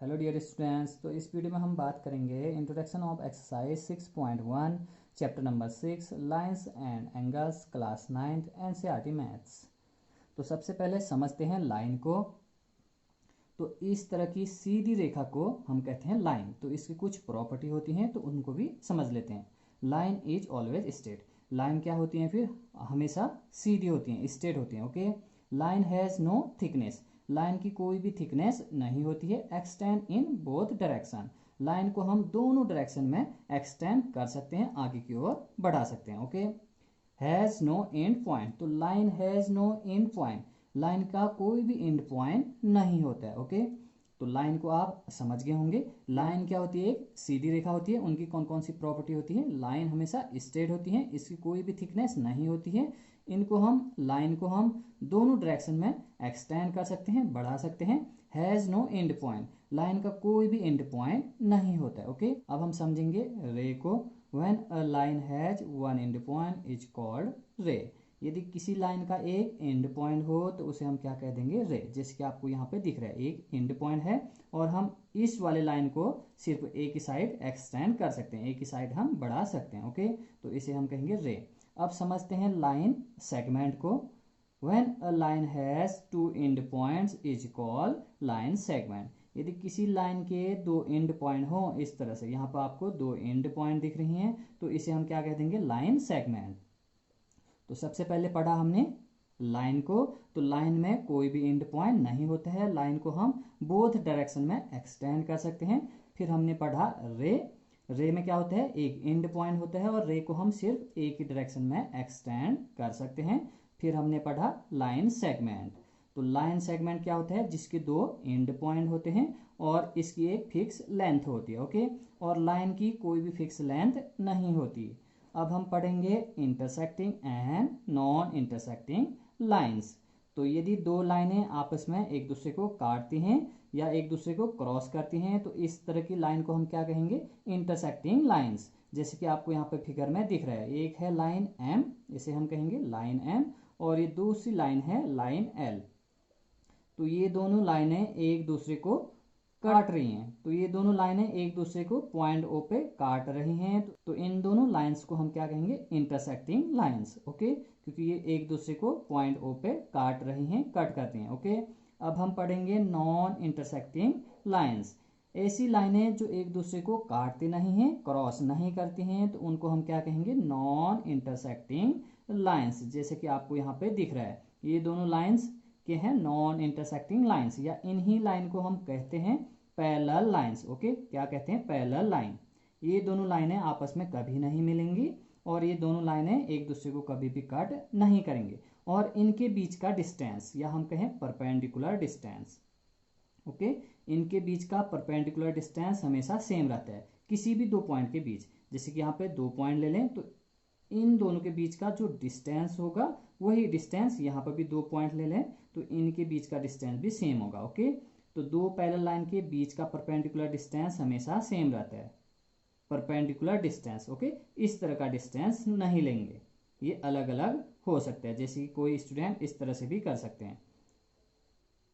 Hello dear students. तो इस video में हम बात करेंगे introduction of exercise 6.1 chapter number 6 lines and angles class 9th NCERT maths. तो सबसे पहले समझते हैं लाइन को। तो इस तरह की सीधी रेखा को हम कहते हैं लाइन। तो इसकी कुछ प्रॉपर्टी होती हैं तो उनको भी समझ लेते हैं। Line is always straight. Line क्या होती हैं? फिर हमेशा सीधी होती हैं, स्ट्रेट होती हैं। Okay. Line has no thickness. Line की कोई भी थिकनेस नहीं होती है। Extend in both direction. Line को हम दोनों डायरेक्शन में एक्सटेंड कर सकते हैं, आगे की ओर बढ़ा सकते हैं। Okay. Has no end point. तो line has no end point. Line का कोई भी एंड पॉइंट नहीं होता है। ओके। तो लाइन को आप समझ गए होंगे। लाइन क्या होती है? एक सीधी रेखा होती है। उनकी कौन कौन सी प्रॉपर्टी होती है? लाइन हमेशा स्ट्रेट होती है, इसकी कोई भी थिकनेस नहीं होती है। इनको हम लाइन को हम दोनों डायरेक्शन में एक्सटेंड कर सकते हैं, बढ़ा सकते हैं। Has no end point. Line का कोई भी एंड पॉइंट नहीं होता है। ओके। अब हम समझेंगे रे को। When a line has one and point is called रे। यदि किसी लाइन का एक एंड पॉइंट हो तो उसे हम क्या कह देंगे? रे। जैसे कि आपको यहाँ पे दिख रहा है, एक एंड पॉइंट है और हम इस वाले लाइन को सिर्फ एक ही साइड एक्सटेंड कर सकते हैं, एक ही साइड हम बढ़ा सकते हैं। ओके। तो इसे हम कहेंगे रे। अब समझते हैं लाइन सेगमेंट को। When a line has two end points is called line segment. यदि किसी लाइन के दो एंड पॉइंट हो, इस तरह से यहाँ पर आपको दो एंड पॉइंट दिख रही हैं, तो इसे हम क्या कह देंगे? Line segment. तो सबसे पहले पढ़ा हमने लाइन को। तो लाइन में कोई भी एंड पॉइंट नहीं होता है, लाइन को हम बोथ डायरेक्शन में एक्सटेंड कर सकते हैं। फिर हमने पढ़ा रे। रे में क्या होता है? एक एंड पॉइंट होता है और रे को हम सिर्फ एक ही डायरेक्शन में एक्सटेंड कर सकते हैं। फिर हमने पढ़ा लाइन सेगमेंट। तो लाइन सेगमेंट क्या होता है? जिसके दो एंड पॉइंट होते हैं और इसकी एक फिक्स लेंथ होती है। ओके। और लाइन की कोई भी फिक्स लेंथ नहीं होती। अब हम पढ़ेंगे intersecting and non intersecting lines. तो यदि दो लाइनें आपस में एक दूसरे को काटती हैं या एक दूसरे को क्रॉस करती हैं तो इस तरह की लाइन को हम क्या कहेंगे? Intersecting lines. जैसे कि आपको यहाँ पे फिगर में दिख रहा है, एक है लाइन एम, इसे हम कहेंगे लाइन एम, और ये दूसरी लाइन है लाइन एल। तो ये दोनों लाइनें एक दूसरे को काट रही हैं। तो ये दोनों लाइनें एक दूसरे को पॉइंट ओ पे काट रही हैं। तो इन दोनों लाइंस को हम क्या कहेंगे? Intersecting lines. ओके। क्योंकि ये एक दूसरे को पॉइंट ओ पे काट रही हैं, कट करती हैं। ओके। अब हम पढ़ेंगे नॉन इंटरसेक्टिंग लाइंस। ऐसी लाइनें जो एक दूसरे को काटती नहीं हैं, क्रॉस नहीं करती हैं, तो उनको हम क्या कहेंगे? Non intersecting lines. जैसे कि आपको यहाँ पे दिख रहा है, ये दोनों लाइंस के हैं नॉन इंटरसेक्टिंग लाइंस, या इन्हीं लाइन को हम कहते हैं पैरेलल लाइंस। ओके। क्या कहते हैं? Parallel line. ये दोनों लाइनें आपस में कभी नहीं मिलेंगी और ये दोनों लाइनें एक दूसरे को कभी भी कट नहीं करेंगे। और इनके बीच का डिस्टेंस, या हम कहें परपेंडिकुलर डिस्टेंस। ओके। इनके बीच का परपेंडिकुलर डिस्टेंस हमेशा सेम रहता है किसी भी दो पॉइंट के बीच। जैसे कि यहाँ पे दो पॉइंट ले लें तो इन दोनों के बीच का जो डिस्टेंस होगा वही डिस्टेंस यहाँ पर भी दो पॉइंट ले लें तो इनके बीच का डिस्टेंस भी सेम होगा। ओके। तो दो पैरेलल लाइन के बीच का परपेंडिकुलर डिस्टेंस हमेशा सेम रहता है, परपेंडिकुलर डिस्टेंस। ओके। इस तरह का डिस्टेंस नहीं लेंगे, ये अलग अलग हो सकता है। जैसे कि कोई स्टूडेंट इस तरह से भी कर सकते हैं,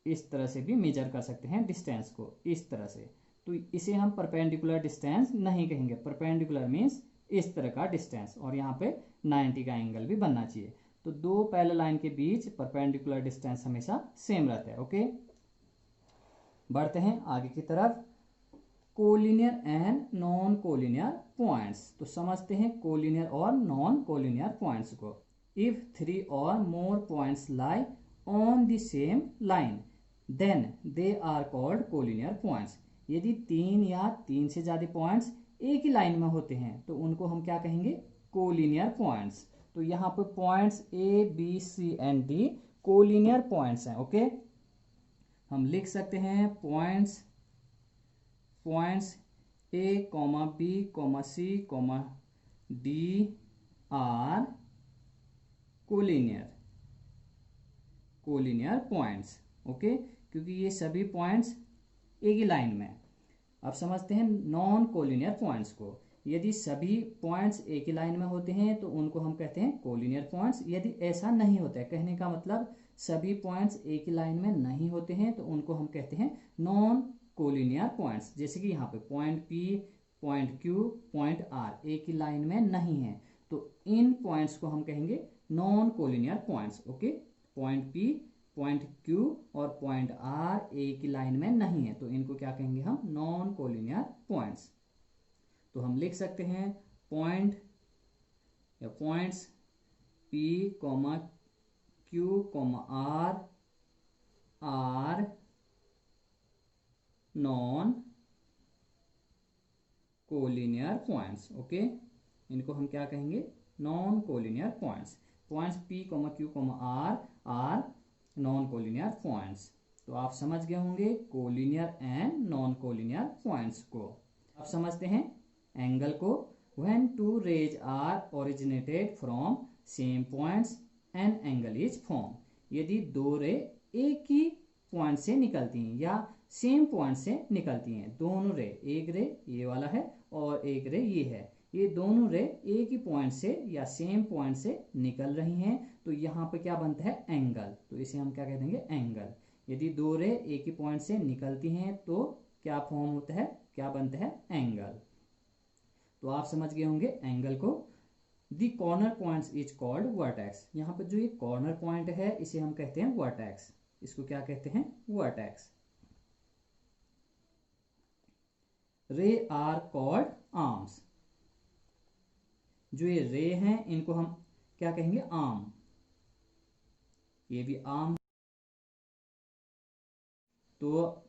इस तरह से भी मेजर कर सकते हैं डिस्टेंस को, इस तरह से। तो इसे हम परपेंडिकुलर डिस्टेंस नहीं कहेंगे। परपेंडिकुलर मीन्स इस तरह का डिस्टेंस, और यहाँ पे 90 का एंगल भी बनना चाहिए। तो दो पैरेलल लाइन के बीच परपेंडिकुलर डिस्टेंस हमेशा सेम रहता है। ओके। बढ़ते हैं आगे की तरफ। Collinear and non collinear points. तो समझते हैं कोलिनियर और नॉन कोलिनियर पॉइंट्स को। इफ 3 और more points lie on the same line then they are called collinear points. यदि 3 या 3 से ज्यादा पॉइंट्स एक ही लाइन में होते हैं तो उनको हम क्या कहेंगे? Collinear points. तो यहाँ पे points A B C and D collinear points हैं। ओके। हम लिख सकते हैं points A comma B comma C comma D are collinear points. Okay. क्योंकि ये सभी पॉइंट्स एक ही लाइन में। अब समझते हैं नॉन कोलिनियर पॉइंट्स को। यदि सभी पॉइंट्स एक ही लाइन में होते हैं तो उनको हम कहते हैं कोलिनियर पॉइंट्स। यदि ऐसा नहीं होता है, कहने का मतलब सभी पॉइंट्स एक ही लाइन में नहीं होते हैं, तो उनको हम कहते हैं नॉन कोलिनियर पॉइंट्स, जैसे कि यहाँ पे point P, point Q, point R एक ही लाइन में नहीं है, तो इन पॉइंट्स को हम कहेंगे non collinear points. Okay, point P, point Q और पॉइंट R एक ही लाइन में नहीं है, तो इनको क्या कहेंगे हम? Non collinear points. तो हम लिख सकते हैं पॉइंट या points P, Q, R are non collinear points. Okay, इनको हम क्या कहेंगे? Non collinear points. Points P, Q, R are non collinear points. तो आप समझ गए होंगे collinear and non collinear points को। आप समझते हैं एंगल को। When two rays are originated from same points an angle is form. यदि दो रे एक ही पॉइंट से निकलती हैं या सेम पॉइंट से निकलती हैं, दोनों रे, एक रे ये वाला है और एक रे ये है, ये दोनों रे एक ही पॉइंट से या सेम पॉइंट से निकल रही हैं, तो यहाँ पे क्या बनता है? एंगल। तो इसे हम क्या कह देंगे? एंगल। यदि दो रे एक ही पॉइंट से निकलती हैं तो क्या फॉर्म होता है? क्या बनता है? एंगल। तो आप समझ गए होंगे एंगल को। दी corner points is called vertex. यहाँ पे जो ये कॉर्नर पॉइंट है इसे हम कहते हैं वर्टेक्स। इसको क्या कहते हैं? वर्टेक्स। रे आर कॉल्ड आर्म्स। जो ये रे हैं इनको हम क्या कहेंगे? आर्म। ये भी आर्म। तो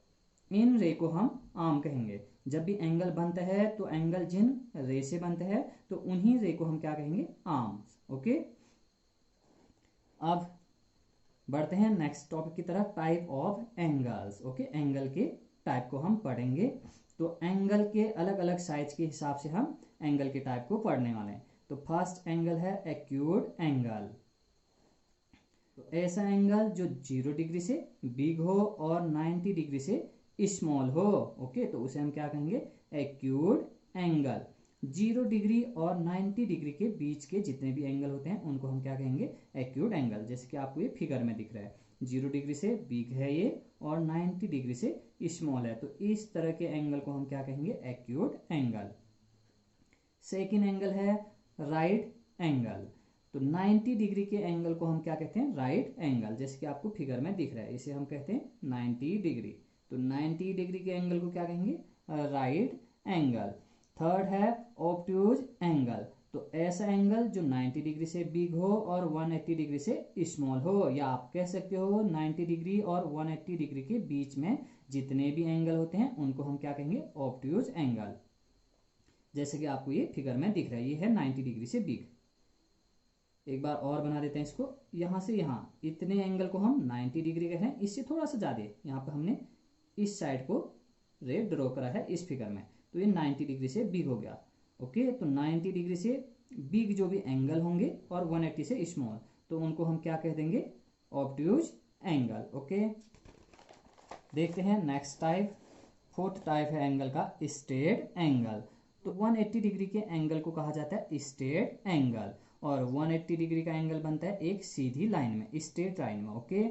इन रे को हम आर्म कहेंगे। जब भी एंगल बनता है तो एंगल जिन रे से बनता है तो उन्हीं रे को हम क्या कहेंगे? आर्म्स। ओके, अब बढ़ते हैं नेक्स्ट टॉपिक की तरफ, type of angles. Okay, angle के टाइप को हम पढ़ेंगे। तो एंगल के अलग अलग साइज के हिसाब से हम एंगल के टाइप को पढ़ने वाले हैं। तो फर्स्ट एंगल है एक्यूट एंगल। तो ऐसा एंगल जो 0 डिग्री से बिग हो और 90 डिग्री से स्मॉल हो। ओके, तो उसे हम क्या कहेंगे? Acute angle. 0 डिग्री और 90 डिग्री के बीच के जितने भी एंगल होते हैं उनको हम क्या कहेंगे? Acute angle. जैसे कि आपको ये फिगर में दिख रहा है, 0 डिग्री से बिग है ये और 90 डिग्री से स्मॉल है, तो इस तरह के एंगल को हम क्या कहेंगे? Acute angle. सेकेंड एंगल है राइट एंगल। तो 90 डिग्री के एंगल को हम क्या कहते हैं? Right angle. जैसे कि आपको फिगर में दिख रहा है, इसे हम कहते हैं 90 डिग्री। तो 90 डिग्री के एंगल को क्या कहेंगे? Right angle. थर्ड है ऑब्ट्यूज एंगल। तो ऐसा एंगल जो 90 डिग्री से बिग हो और 180 डिग्री से स्मॉल हो, या आप कह सकते हो 90 डिग्री और 180 डिग्री के बीच में जितने भी एंगल होते हैं उनको हम क्या कहेंगे? Obtuse angle. जैसे कि आपको ये फिगर में दिख रहा है, ये है 90 डिग्री से बिग। एक बार और बना देते हैं इसको। यहाँ से यहाँ इतने एंगल को हम 90 डिग्री कहते हैं, इससे थोड़ा सा ज़्यादा यहाँ पर हमने इस साइड को रे ड्रॉ करा है इस फिगर में, तो ये 90 डिग्री से बिग हो गया। ओके, तो 90 डिग्री से बिग जो भी एंगल होंगे और 180 से स्मॉल, तो उनको हम क्या कह देंगे? Obtuse angle. ओके, देखते हैं नेक्स्ट टाइप। फोर्थ टाइप है एंगल का स्ट्रेट एंगल। तो 180 डिग्री के एंगल को कहा जाता है स्ट्रेट एंगल, और 180 डिग्री का एंगल बनता है एक सीधी लाइन में, स्ट्रेट लाइन में। ओके,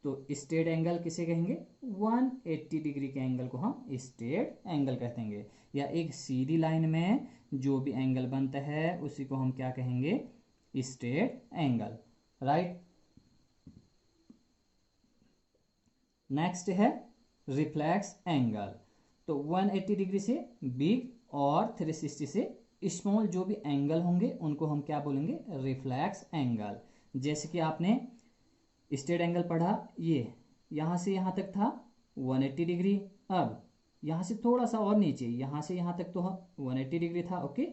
तो स्ट्रेट एंगल किसे कहेंगे? 180 डिग्री के एंगल को हम स्ट्रेट एंगल कहते हैं, या एक सीधी लाइन में जो भी एंगल बनता है उसी को हम क्या कहेंगे? Straight angle. राइट। नेक्स्ट है रिफ्लेक्स एंगल। तो 180 डिग्री से बिग और 360 से स्मॉल जो भी एंगल होंगे उनको हम क्या बोलेंगे? Reflex angle. जैसे कि आपने स्ट्रेट एंगल पढ़ा, ये यहाँ से यहाँ तक था 180 डिग्री, अब यहाँ से थोड़ा सा और नीचे, यहाँ से यहाँ तक तो 180 डिग्री था। ओके,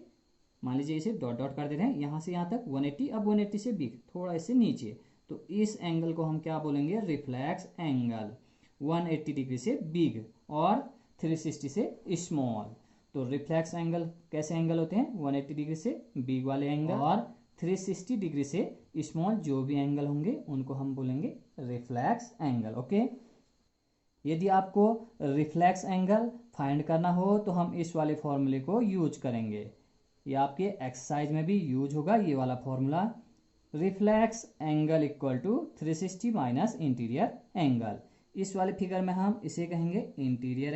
मान लीजिए इसे डॉट डॉट कर दे रहे हैं, यहाँ से यहाँ तक 180, अब 180 से बिग थोड़ा इससे नीचे, तो इस एंगल को हम क्या बोलेंगे? Reflex angle. 180 डिग्री से बिग और 360 से स्मॉल। तो रिफ्लेक्स एंगल कैसे एंगल होते हैं? 180 डिग्री से बिग वाले एंगल और 360 डिग्री से स्मॉल जो भी एंगल होंगे उनको हम बोलेंगे रिफ्लेक्स एंगल। ओके, यदि आपको रिफ्लेक्स एंगल फाइंड करना हो तो हम इस वाले फॉर्मूले को यूज करेंगे। ये आपके एक्सरसाइज में भी यूज होगा, ये वाला formula. Reflex angle equal to 360 minus interior angle. इस वाले फिगर में हम इसे कहेंगे इंटीरियर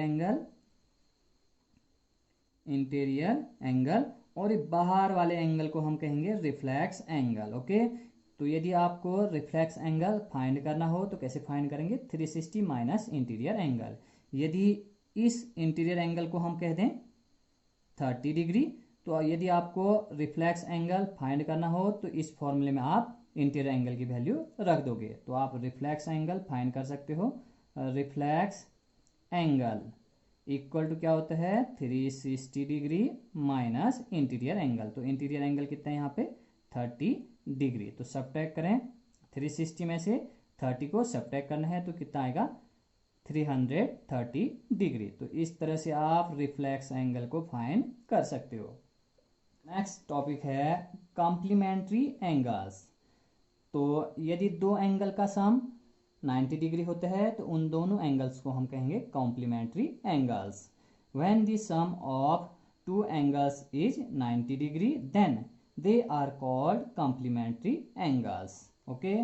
एंगल, और बाहर वाले एंगल को हम कहेंगे रिफ्लेक्स एंगल। ओके, तो यदि आपको रिफ्लेक्स एंगल फाइंड करना हो तो कैसे फाइंड करेंगे, 360 माइनस इंटीरियर एंगल। यदि इस इंटीरियर एंगल को हम कह दें 30 डिग्री, तो यदि आपको रिफ्लेक्स एंगल फाइंड करना हो तो इस फॉर्मूले में आप इंटीरियर एंगल की वैल्यू रख दोगे, तो आप रिफ्लेक्स एंगल फाइंड कर सकते हो। रिफ्लेक्स एंगल इक्वल टू क्या होता है, 360 डिग्री माइनस इंटीरियर एंगल। तो इंटीरियर एंगल कितना है यहाँ पे 30 डिग्री। तो सब्ट्रैक्ट करें, 360 में से 30 को सब्ट्रैक्ट करना है तो कितना आएगा 330 डिग्री। तो इस तरह से आप रिफ्लेक्स एंगल को फाइंड कर सकते हो। नेक्स्ट टॉपिक है कॉम्प्लीमेंट्री एंगल्स। तो यदि दो एंगल का सम 90 डिग्री होता है तो उन दोनों एंगल्स को हम कहेंगे complementary angles. When the sum of two angles is 90 degree then they are called complementary angles. Okay,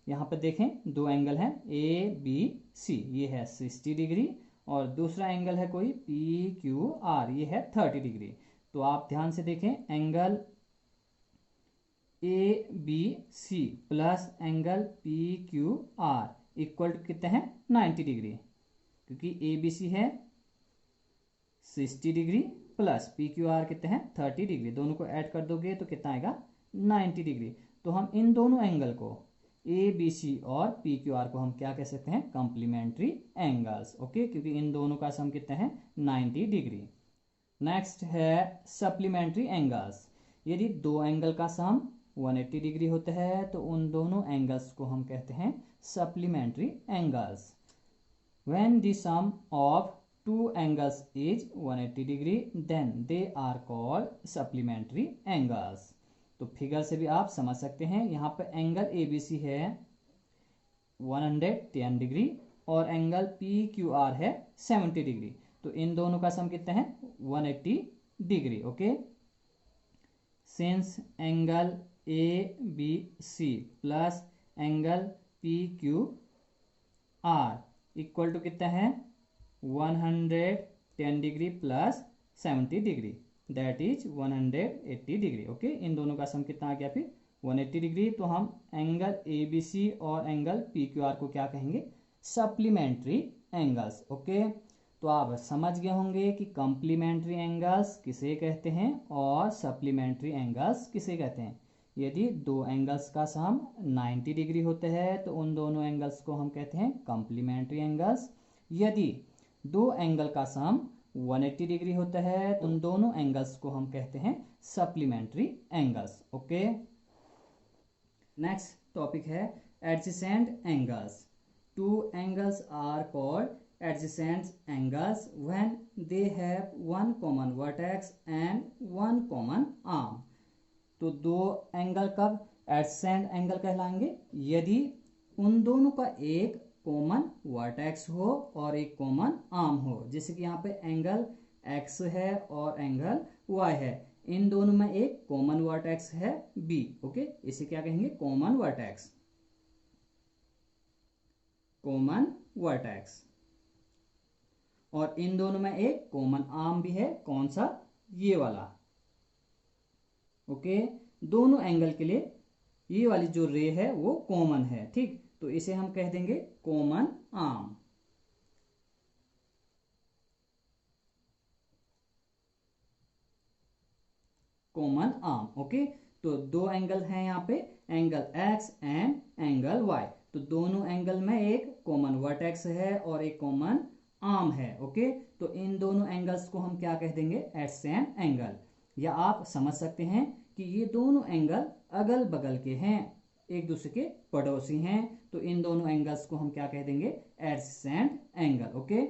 यहाँ पर देखें दो एंगल हैं ए बी सी, ये है 60 डिग्री, और दूसरा एंगल है कोई पी क्यू आर, ये है 30 डिग्री। तो आप ध्यान से देखें, angle A B C plus angle P Q R equal to कितने हैं 90 डिग्री, क्योंकि ए बी सी है 60 degree plus P Q are कितने हैं 30 डिग्री, दोनों को ऐड कर दोगे तो कितना आएगा 90 डिग्री। तो हम इन दोनों एंगल को ए बी सी और पी क्यू आर को हम क्या कह सकते हैं, कॉम्प्लीमेंट्री एंगल्स। ओके, क्योंकि इन दोनों का सम कितना है 90 डिग्री। नेक्स्ट है सप्लीमेंट्री एंगल्स। यदि दो एंगल का सम 180 डिग्री होता है तो उन दोनों एंगल्स को हम कहते हैं supplementary angles. When the sum of two angles is 180 degree then they are called supplementary angles. तो फिगर से भी आप समझ सकते हैं, यहाँ पर एंगल ए बी सी है 110 डिग्री और एंगल पी क्यू आर है 70 डिग्री, तो इन दोनों का सम कितना है 180 degree. Okay, since angle A B C plus angle P Q R equal to कितना है 110 degree plus 70 degree, that is 180 degree. Okay, इन दोनों का सम कितना आ गया फिर 180 डिग्री। तो हम एंगल ए बी सी और एंगल पी क्यू आर को क्या कहेंगे, सप्लीमेंट्री एंगल्स। ओके, तो आप समझ गए होंगे कि कॉम्प्लीमेंट्री एंगल्स किसे कहते हैं और सप्लीमेंट्री एंगल्स किसे कहते हैं। यदि दो एंगल्स का सम 90 डिग्री होता है तो उन दोनों एंगल्स को हम कहते हैं कॉम्प्लीमेंट्री एंगल्स। यदि दो एंगल का सम 180 डिग्री होता है तो उन दोनों एंगल्स को हम कहते हैं supplementary angles. Okay, next topic है adjacent angles. Two angles are called adjacent angles when they have one common vertex and one common arm। तो दो एंगल कब एडजेसेंट एंगल कहलाएंगे, यदि उन दोनों का एक कॉमन वर्टेक्स हो और एक कॉमन आर्म हो। जैसे कि यहाँ पे एंगल x है और एंगल y है, इन दोनों में एक कॉमन वर्टेक्स है b। ओके, इसे क्या कहेंगे कॉमन वर्टेक्स, कॉमन वर्टेक्स। और इन दोनों में एक कॉमन आर्म भी है, कौन सा, ये वाला। ओके, दोनों एंगल के लिए ये वाली जो रे है वो कॉमन है, ठीक, तो इसे हम कह देंगे common arm. Common arm. Okay, तो दो एंगल हैं यहाँ पे, angle X and angle Y, तो दोनों एंगल में एक कॉमन वर्टेक्स है और एक कॉमन आर्म है। ओके, तो इन दोनों एंगल्स को हम क्या कह देंगे एडजेसेंट एंगल। या आप समझ सकते हैं कि ये दोनों एंगल अगल बगल के हैं, एक दूसरे के पड़ोसी हैं, तो इन दोनों एंगल्स को हम क्या कह देंगे एडजेसेंट एंगल। ओके,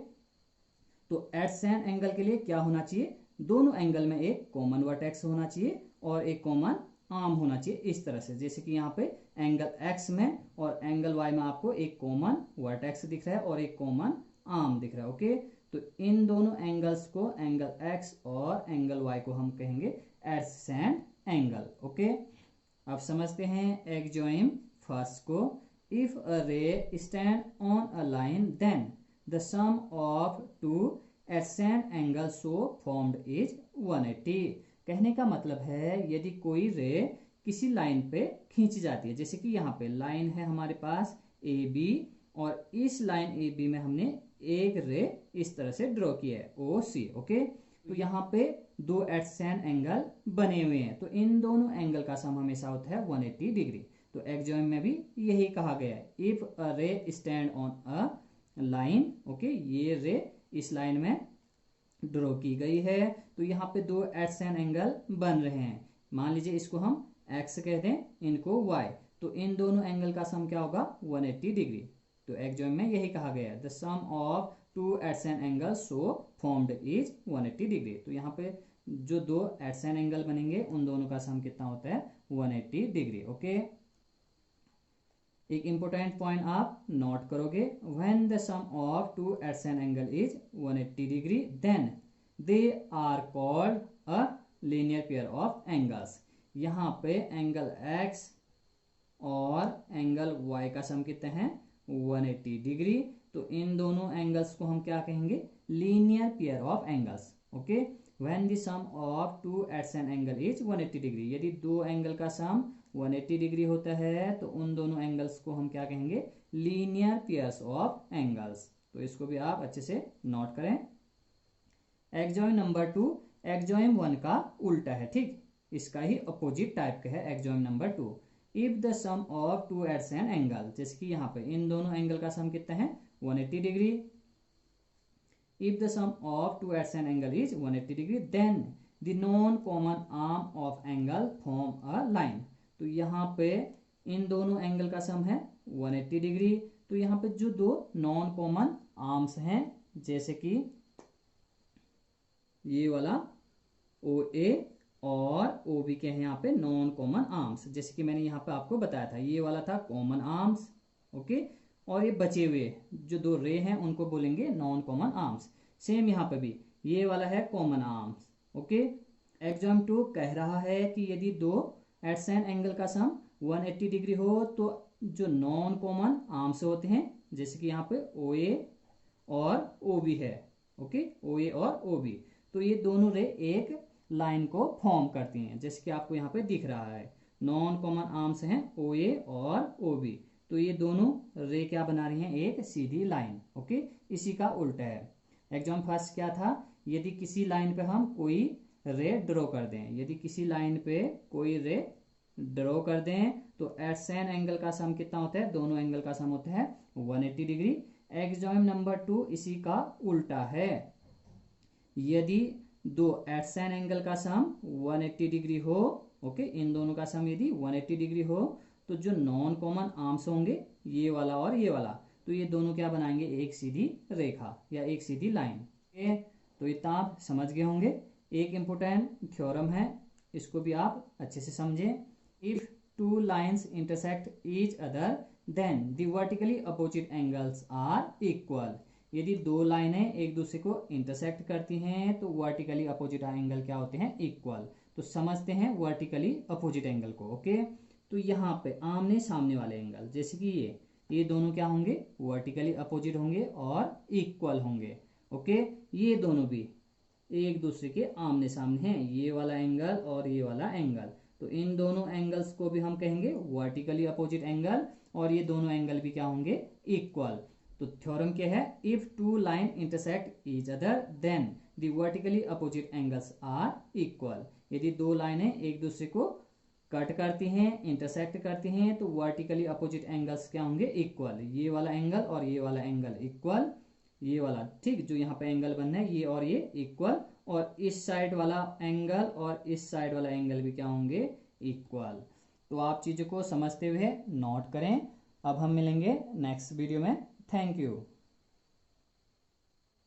तो एडजेसेंट एंगल के लिए क्या होना चाहिए, दोनों एंगल में एक कॉमन वर्टेक्स होना चाहिए और एक कॉमन आर्म होना चाहिए, इस तरह से। जैसे कि यहाँ पे एंगल एक्स में और एंगल वाई में आपको एक कॉमन वर्टेक्स दिख रहा है और एक कॉमन आर्म दिख रहा है। ओके, तो इन दोनों एंगल्स को, एंगल एक्स और एंगल वाई को हम कहेंगे एडजेसेंट एंगल। ओके, अब समझते हैं एग्जॉइम फर्स्ट को। If a ray stand on a line then the sum of two adjacent angle so formed is 180। कहने का मतलब है यदि कोई रे किसी लाइन पे खींची जाती है, जैसे कि यहाँ पे लाइन है हमारे पास ए बी, और इस लाइन ए बी में हमने एक रे इस तरह से ड्रॉ किया है ओ सी। ओके, तो यहाँ पे दो एडसेंट एंगल बने हुए हैं, तो इन दोनों एंगल का सम हमेशा होता है 180 डिग्री। तो एक्सोइम में भी यही कहा गया है, if a ray stand on a line, okay, ये रे इस लाइन में ड्रॉ की गई है, तो यहाँ पे दो एडसेंट एंगल बन रहे हैं। मान लीजिए इसको हम x कह दें, इनको y, तो इन दोनों एंगल का सम क्या होगा 180 डिग्री। तो एक्सोइम में यही कहा गया है, the sum of two adjacent angle so formed is 180 degree. तो यहाँ पे जो दो एडसेंट एंगल बनेंगे उन दोनों का सम कितना होता है 180 डिग्री। ओके, एक इंपॉर्टेंट पॉइंट आप नोट करोगे, when the sum of two adjacent angle is 180 degree then they are called a linear pair of angles. यहाँ पे एंगल x और एंगल y का सम कितने हैं 180 डिग्री, तो इन दोनों एंगल्स को हम क्या कहेंगे linear pair of angles. Okay, when the sum of two adjacent angle is 180 degree, यदि दो एंगल का सम 180 डिग्री होता है तो उन दोनों एंगल्स को हम क्या कहेंगे लीनियर पेयर्स ऑफ एंगल्स। तो इसको भी आप अच्छे से नोट करें। एक्सोइम नंबर 2 एक्सोइम 1 का उल्टा है, ठीक, इसका ही अपोजिट टाइप का है axiom number 2। If the sum of two adjacent angle, जैसे कि यहाँ पे इन दोनों एंगल का सम कितना है 180 degree, if the sum of two adjacent angle is 180 degree then the non common arm of angle form a line. तो यहाँ पे इन दोनों एंगल का सम है 180 डिग्री, तो यहाँ पे जो दो नॉन कॉमन आर्म्स हैं, जैसे कि ये वाला ओ ए और ओ बी के हैं यहाँ पे नॉन कॉमन आर्म्स, जैसे कि मैंने यहाँ पे आपको बताया था, ये वाला था कॉमन आर्म्स। ओके, और ये बचे हुए जो दो रे हैं उनको बोलेंगे नॉन कॉमन आर्म्स। सेम यहाँ पे भी ये वाला है कॉमन आर्म्स। ओके, एक्सोइम 2 कह रहा है कि यदि दो एडसेंट एंगल का सम 180 डिग्री हो तो जो नॉन कॉमन आर्म्स होते हैं, जैसे कि यहाँ पे ओ ए और ओ बी है, ओके, ओ ए और ओ बी, तो ये दोनों रे एक लाइन को फॉर्म करती हैं, जैसे कि आपको यहाँ पे दिख रहा है नॉन कॉमन आर्म्स हैं ओ ए और ओ बी, तो ये दोनों रे क्या बना रही हैं एक सीधी लाइन। ओके, इसी का उल्टा है। एग्जाम फर्स्ट क्या था, यदि किसी लाइन पे हम कोई रे ड्रॉ कर दें, यदि किसी लाइन पे कोई रे ड्रॉ कर दें तो एडसेंट एंगल का सम कितना होता है, दोनों एंगल का सम होता है 180 डिग्री। एक्सोइम नंबर 2 इसी का उल्टा है, यदि दो एडसेंट एंगल का सम 180 डिग्री हो, ओके, इन दोनों का सम यदि 180 डिग्री हो तो जो नॉन कॉमन आर्म्स होंगे ये वाला और ये वाला, तो ये दोनों क्या बनाएंगे एक सीधी रेखा या एक सीधी लाइन। ओके, तो इतना आप समझ गए होंगे। एक इंपोर्टेंट थ्योरम है, इसको भी आप अच्छे से समझें। If two lines intersect each other then the vertically opposite angles are equal. यदि दो लाइनें एक दूसरे को इंटरसेक्ट करती हैं तो वर्टिकली अपोजिट एंगल क्या होते हैं इक्वल। तो समझते हैं वर्टिकली अपोजिट एंगल को। ओके, तो यहाँ पे आमने सामने वाले एंगल, जैसे कि ये दोनों क्या होंगे वर्टिकली अपोजिट होंगे और इक्वल होंगे। ओके, ये दोनों भी एक दूसरे के आमने सामने हैं, ये वाला एंगल और ये वाला एंगल, तो इन दोनों एंगल्स को भी हम कहेंगे वर्टिकली अपोजिट एंगल, और ये दोनों एंगल भी क्या होंगे इक्वल। तो थ्योरम क्या है, if two line intersect each other then the vertically opposite angles are equal. यदि दो लाइनें एक दूसरे को कट करती हैं, इंटरसेक्ट करती हैं, तो वर्टिकली अपोजिट एंगल्स क्या होंगे इक्वल, ये वाला एंगल और ये वाला एंगल इक्वल, ये वाला ठीक जो यहाँ पे एंगल बनना है ये और ये इक्वल, और इस साइड वाला एंगल और इस साइड वाला एंगल भी क्या होंगे इक्वल। तो आप चीज़ों को समझते हुए नोट करें। अब हम मिलेंगे नेक्स्ट वीडियो में। Thank you.